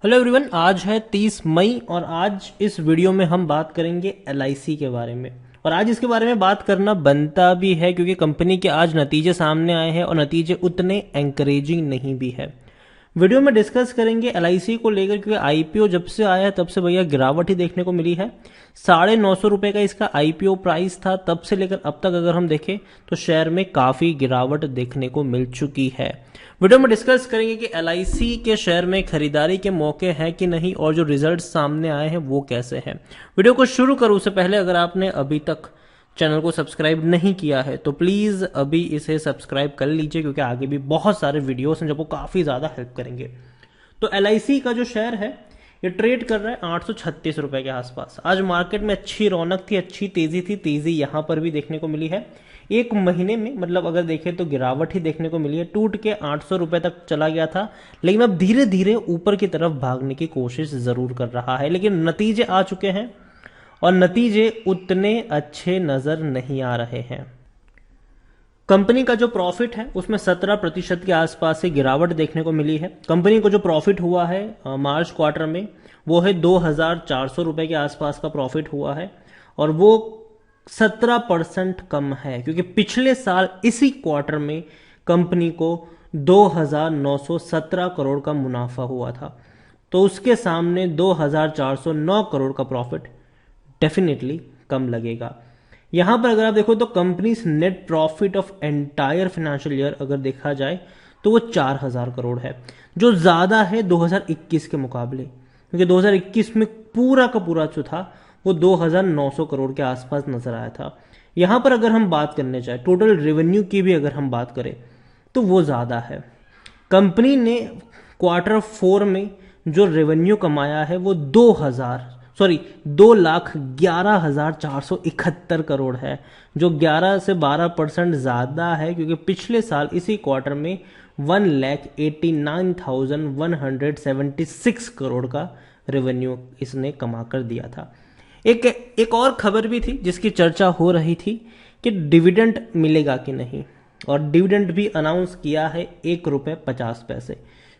Hello everyone, आज है 30 मई और आज इस वीडियो में हम बात करेंगे एलआईसी के बारे में। और आज इसके बारे में बात करना बनता भी है क्योंकि कंपनी के आज नतीजे सामने आए हैं और नतीजे उतने एंकरेजिंग नहीं भी है। वीडियो में डिस्कस करेंगे एलआईसी को लेकर क्योंकि आईपीओ जब से आया है तब से भैया गिरावट ही देखने को मिली है। 950 रुपए का इसका आईपीओ प्राइस था, तब से लेकर अब तक अगर हम देखें तो शेयर में काफी गिरावट देखने को मिल चुकी है। वीडियो में डिस्कस करेंगे कि एलआईसी के शेयर में खरीदारी के मौके हैं कि नहीं और जो रिजल्ट सामने आए हैं वो कैसे हैं। वीडियो को शुरू करूं उससे पहले अगर आपने अभी तक चैनल को सब्सक्राइब नहीं किया है तो प्लीज अभी इसे सब्सक्राइब कर लीजिए क्योंकि आगे भी बहुत सारे वीडियोस हैं जो आपको काफी ज्यादा हेल्प करेंगे। तो एलआईसी का जो शेयर है ये ट्रेड कर रहा है 836 रुपए के आसपास। आज मार्केट में अच्छी रौनक थी, अच्छी तेजी थी, तेजी यहां पर भी देखने को मिली है। एक महीने में मतलब अगर देखें तो गिरावट ही देखने को मिली है। टूट के 800 रुपए तक चला गया था लेकिन अब धीरे धीरे ऊपर की तरफ भागने की कोशिश जरूर कर रहा है, लेकिन नतीजे आ चुके हैं और नतीजे उतने अच्छे नजर नहीं आ रहे हैं। कंपनी का जो प्रॉफिट है उसमें 17% के आसपास से गिरावट देखने को मिली है। कंपनी को जो प्रॉफिट हुआ है मार्च क्वार्टर में वो है 2400 रुपए के आसपास का प्रॉफिट हुआ है और वो 17% कम है क्योंकि पिछले साल इसी क्वार्टर में कंपनी को 2917 करोड़ का मुनाफा हुआ था। तो उसके सामने 2409 करोड़ का प्रॉफिट डेफिनेटली कम लगेगा। यहां पर अगर आप देखो तो company net profit of entire financial year अगर देखा जाए तो वो 4000 करोड़ है, जो ज्यादा है 2021 के मुकाबले, क्योंकि 2021 में पूरा का पूरा जो था वो 2900 करोड़ के आसपास नजर आया था। यहां पर अगर हम बात करने जाए टोटल रेवेन्यू की भी अगर हम बात करें तो वो ज्यादा है। कंपनी ने क्वार्टर 4 में जो रेवेन्यू कमाया है वो 2,11,471 करोड़ है, जो 11 से 12% ज्यादा है क्योंकि पिछले साल इसी क्वार्टर में 1,89,176 करोड़ का रेवेन्यू इसने कमा कर दिया था। एक और खबर भी थी जिसकी चर्चा हो रही थी कि डिविडेंड मिलेगा कि नहीं, और डिविडेंड भी अनाउंस किया है 1 रुपये 50 पैसे,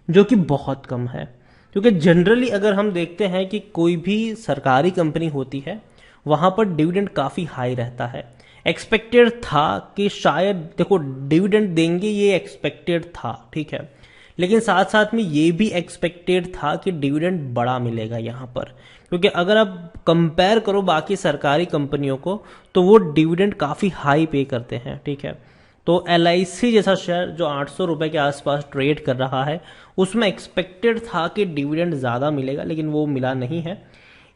जो कि बहुत कम है क्योंकि जनरली अगर हम देखते हैं कि कोई भी सरकारी कंपनी होती है वहां पर डिविडेंड काफी हाई रहता है। एक्सपेक्टेड था कि शायद देखो डिविडेंड देंगे, ये एक्सपेक्टेड था, ठीक है, लेकिन साथ साथ में ये भी एक्सपेक्टेड था कि डिविडेंड बड़ा मिलेगा यहाँ पर, क्योंकि अगर आप कंपेयर करो बाकी सरकारी कंपनियों को तो वो डिविडेंड काफी हाई पे करते हैं, ठीक है। तो एलआईसी जैसा शेयर जो 800 रुपए के आसपास ट्रेड कर रहा है उसमें एक्सपेक्टेड था कि डिविडेंड ज्यादा मिलेगा लेकिन वो मिला नहीं है।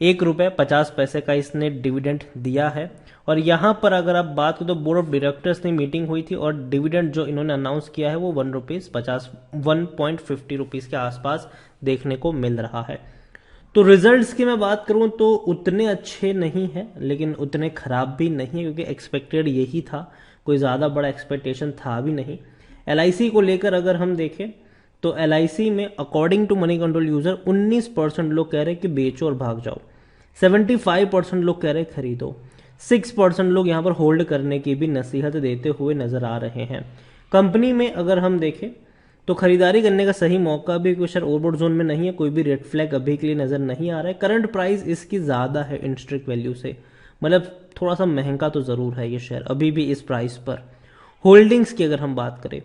1 रुपये 50 पैसे का इसने डिविडेंड दिया है। और यहां पर अगर आप बात करें तो बोर्ड ऑफ डायरेक्टर्स की मीटिंग हुई थी और डिविडेंड जो इन्होंने अनाउंस किया है वो 1.50 रुपीज के आसपास देखने को मिल रहा है। तो रिजल्ट्स की मैं बात करूं तो उतने अच्छे नहीं है लेकिन उतने खराब भी नहीं है क्योंकि एक्सपेक्टेड यही था, कोई ज्यादा बड़ा एक्सपेक्टेशन था भी नहीं। एलआईसी को लेकर अगर हम देखें तो एलआईसी में according to Moneycontrol user 19% लोग कह रहे हैं कि बेचो और भाग जाओ, 75% लोग कह रहे हैं खरीदो, 6% लोग यहां पर होल्ड करने की भी नसीहत देते हुए नजर आ रहे हैं। कंपनी में अगर हम देखें तो खरीदारी करने का सही मौका भी कोई शेयर ओवरबॉट जोन में नहीं है, कोई भी रेड फ्लैग अभी के लिए नजर नहीं आ रहा है। करंट प्राइस इसकी ज्यादा है इंस्ट्रिक वैल्यू से, मतलब थोड़ा सा महंगा तो जरूर है ये शेयर अभी भी इस प्राइस पर। होल्डिंग्स की अगर हम बात करें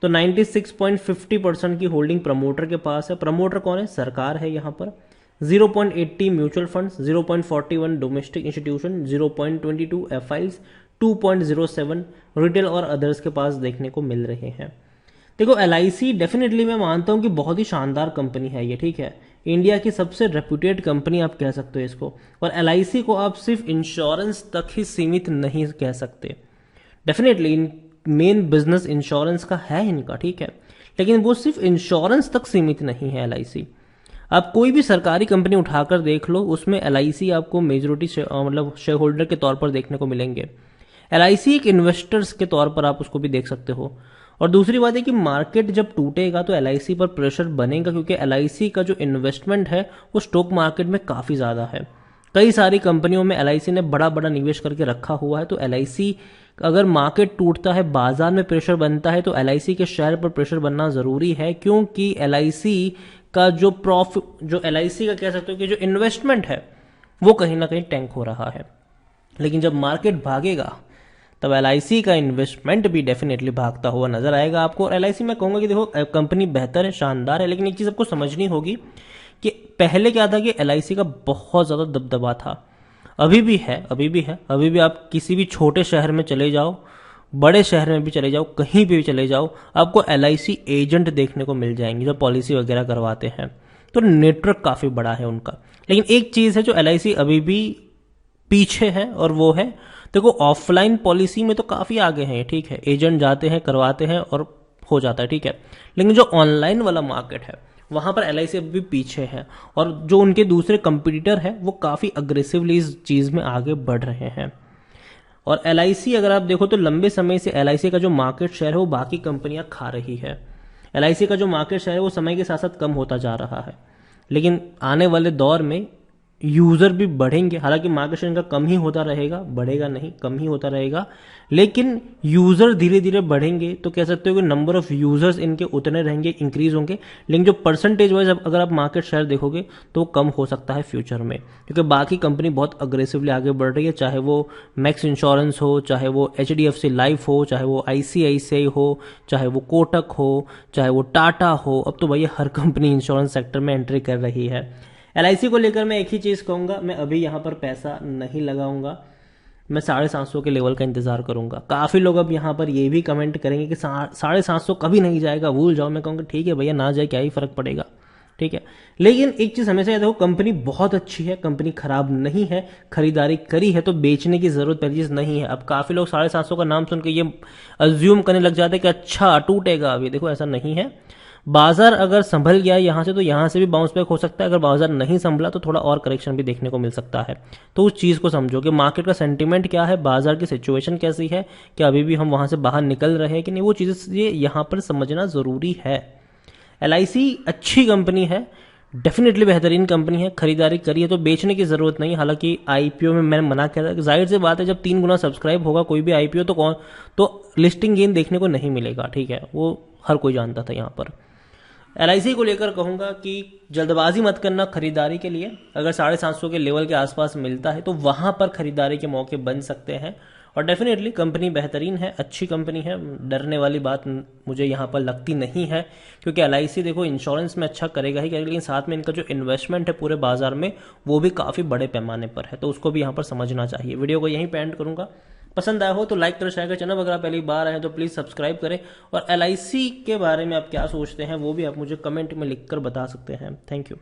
तो 96.50% की होल्डिंग प्रमोटर के पास है। प्रमोटर कौन है? सरकार है यहाँ पर। 0.80 mutual funds, 0.41 domestic institution, 0.22 FIIs, 2.07 retail और अदर्स के पास देखने को मिल रहे हैं। देखो एलआईसी डेफिनेटली मैं मानता हूं कि बहुत ही शानदार कंपनी है ये, ठीक है, इंडिया की सबसे रेप्यूटेड कंपनी आप कह सकते हो इसको। और एलआईसी को आप सिर्फ इंश्योरेंस तक ही सीमित नहीं कह सकते। डेफिनेटली मेन बिजनेस इंश्योरेंस का है इनका, ठीक है, लेकिन वो सिर्फ इंश्योरेंस तक सीमित नहीं है एलआईसी। आप कोई भी सरकारी कंपनी उठाकर देख लो उसमें एलआईसी आपको मेजोरिटी मतलब शेयर होल्डर के तौर पर देखने को मिलेंगे। एलआईसी एक इन्वेस्टर्स के तौर पर आप उसको भी देख सकते हो। और दूसरी बात है कि मार्केट जब टूटेगा तो एलआईसी पर प्रेशर बनेगा क्योंकि एलआईसी का जो इन्वेस्टमेंट है वो स्टॉक मार्केट में काफी ज्यादा है। कई सारी कंपनियों में एलआईसी ने बड़ा बड़ा निवेश करके रखा हुआ है। तो एलआईसी अगर मार्केट टूटता है, बाजार में प्रेशर बनता है तो एलआईसी के शेयर पर प्रेशर बनना जरूरी है, क्योंकि एलआईसी का जो प्रॉफिट, जो LIC का कह सकते हो कि जो इन्वेस्टमेंट है वो कहीं ना कहीं टैंक हो रहा है। लेकिन जब मार्केट भागेगा तब LIC का इन्वेस्टमेंट भी डेफिनेटली भागता हुआ नजर आएगा आपको। और LIC मैं कहूंगा कि देखो कंपनी बेहतर है, शानदार है, लेकिन एक चीज आपको समझनी होगी कि पहले क्या था कि LIC का बहुत ज्यादा दबदबा था। अभी भी है, अभी भी आप किसी भी छोटे शहर में चले जाओ, बड़े शहर में भी चले जाओ, कहीं भी चले जाओ, आपको LIC एजेंट देखने को मिल जाएंगे जो पॉलिसी वगैरह करवाते हैं। तो नेटवर्क काफी बड़ा है उनका। लेकिन एक चीज है जो LIC अभी भी पीछे है, और वो है, देखो ऑफलाइन पॉलिसी में तो काफी आगे हैं, ठीक है, एजेंट जाते हैं, करवाते हैं और हो जाता है, ठीक है। लेकिन जो ऑनलाइन वाला मार्केट है वहां पर LIC अभी भी पीछे है, और जो उनके दूसरे कंपटीटर है वो काफी अग्रेसिवली इस चीज में आगे बढ़ रहे हैं। और LIC अगर आप देखो तो लंबे समय से LIC का जो मार्केट शेयर है वो बाकी कंपनियां खा रही है। LIC का जो मार्केट शेयर है वो समय के साथ साथ कम होता जा रहा है, लेकिन आने वाले दौर में यूजर भी बढ़ेंगे। हालांकि मार्केट शेयर इनका कम ही होता रहेगा, बढ़ेगा नहीं, कम ही होता रहेगा, लेकिन यूजर धीरे धीरे बढ़ेंगे। तो कह सकते हो कि नंबर ऑफ यूजर्स इनके उतने रहेंगे, इंक्रीज होंगे, लेकिन जो परसेंटेज वाइज अगर आप मार्केट शेयर देखोगे तो कम हो सकता है फ्यूचर में, क्योंकि बाकी कंपनी बहुत अग्रेसिवली आगे बढ़ रही है। चाहे वो मैक्स इंश्योरेंस हो, चाहे वो HDFC लाइफ हो, चाहे वो ICICI हो, चाहे वो कोटक हो, चाहे वो टाटा हो। अब तो भैया हर कंपनी इंश्योरेंस सेक्टर में एंट्री कर रही है। LIC को लेकर मैं एक ही चीज कहूंगा, मैं अभी यहां पर पैसा नहीं लगाऊंगा, मैं 750 के लेवल का इंतजार करूंगा। काफी लोग अब यहां पर ये भी कमेंट करेंगे कि 750 कभी नहीं जाएगा, भूल जाओ। मैं कहूंगा ठीक है भैया, ना जाए, क्या ही फर्क पड़ेगा, ठीक है। लेकिन एक चीज हमेशा याद रखो, कंपनी बहुत अच्छी है, कंपनी खराब नहीं है, खरीदारी करी है तो बेचने की जरूरत पहली चीज नहीं है। अब काफी लोग 750 का नाम सुन के ये अज्यूम करने लग जाते हैं कि अच्छा टूटेगा अभी। देखो ऐसा नहीं है, बाजार अगर संभल गया यहां से तो यहां से भी बाउंस बैक हो सकता है। अगर बाजार नहीं संभला तो थोड़ा और करेक्शन भी देखने को मिल सकता है। तो उस चीज को समझो कि मार्केट का सेंटीमेंट क्या है, बाजार की सिचुएशन कैसी है, क्या अभी भी हम वहां से बाहर निकल रहे हैं कि नहीं, वो चीजें ये यहां पर समझना जरूरी है। LIC अच्छी कंपनी है, डेफिनेटली बेहतरीन कंपनी है, खरीदारी करी है तो बेचने की जरूरत नहीं। हालांकि IPO में मैंने मना किया था कि जाहिर सी बात है जब 3 गुना सब्सक्राइब होगा कोई भी IPO तो लिस्टिंग गेन देखने को नहीं मिलेगा, ठीक है, वो हर कोई जानता था। यहाँ पर LIC को लेकर कहूंगा कि जल्दबाजी मत करना खरीदारी के लिए। अगर 750 के लेवल के आसपास मिलता है तो वहां पर खरीदारी के मौके बन सकते हैं। और डेफिनेटली कंपनी बेहतरीन है, अच्छी कंपनी है, डरने वाली बात मुझे यहाँ पर लगती नहीं है, क्योंकि LIC देखो इंश्योरेंस में अच्छा करेगा ही करेगा, लेकिन साथ में इनका जो इन्वेस्टमेंट है पूरे बाजार में वो भी काफी बड़े पैमाने पर है, तो उसको भी यहाँ पर समझना चाहिए। वीडियो को यहीं पे एंड करूंगा। पसंद आया हो तो लाइक करें, शेयर करें, चैनल अगर आप पहली बार आए हैं तो प्लीज सब्सक्राइब करें। और LIC के बारे में आप क्या सोचते हैं वो भी आप मुझे कमेंट में लिखकर बता सकते हैं। Thank you.